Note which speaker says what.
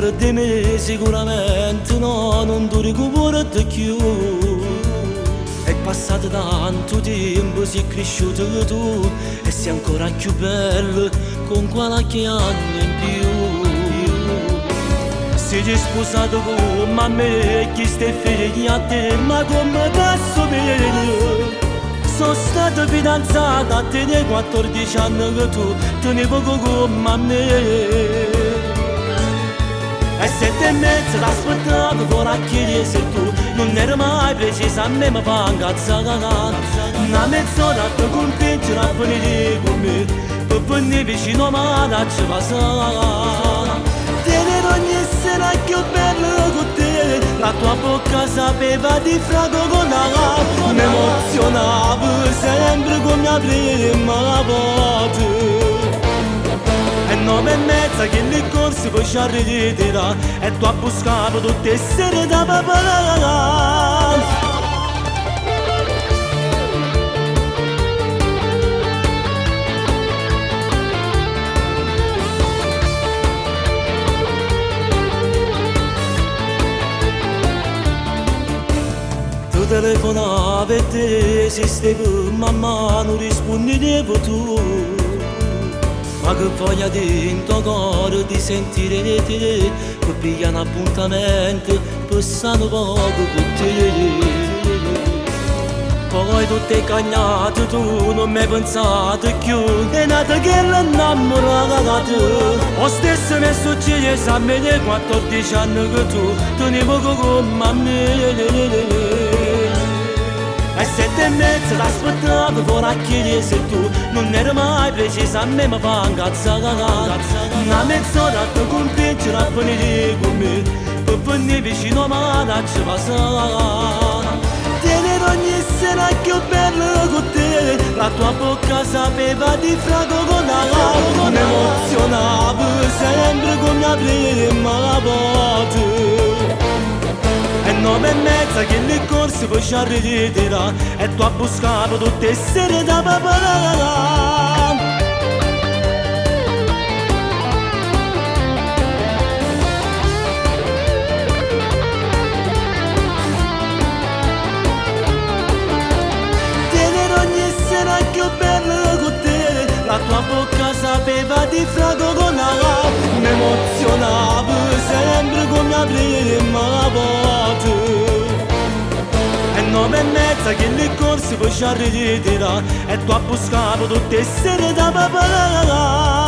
Speaker 1: pure di me sicuramente no, non ti recupero più. È passato tanto tempo, sei cresciuto tu e sei ancora più bello con qualche anno in più. Sei sposato con me e chi stai figli a te, ma come posso bene? Sono stata fidanzata a te dei 14 anni che tu tenevi con me. E 7 e mezza t'aspettavo fuori a chiedere se tu non eri mai precisa a me mi fa incazzare. Una mezz'ora ti convinci a venire con me per venire vicino a me a ci passare. Tenere ogni sera più bello con te, la tua bocca sapeva di frago con la mi emozionavo sempre come la prima volta. E 9 e mezza che le corse poi ci arriverà e tu a buscavo tutte le sere da papà. Tu telefonavi e te esistevo, mamma non rispondevo tu. Ma che voglia dentro cuore di sentire te, per pigliare un appuntamento, passando poco con te. Poi tutte cagnate tu non mi hai pensato più, è nata che l'innamorata da te. Lo stesso mi è successo a me dei 14 anni che tu tenevi con me. E 7 e mezza t'aspettavo fuori a chiedere se tu non eri mai precisa a me mi fa incazzare. Una mezz'ora ti convinci a venire con me per venire vicino a me a ci passare. Tenere ogni sera più bello con te, la tua bocca sapeva di frago con la mi emozionavo sempre come la prima volta. E 9 e mezza che le corse poi ci arriverà e tu a buscavo tutte le sere da papà. Tenere ogni sera più bello con te, la tua bocca sapeva di frago con la mi emozionavo sempre come la prima volta. E 9 e mezza che le corse poi ci arriverà e tu a buscavo tutte le sere da papà.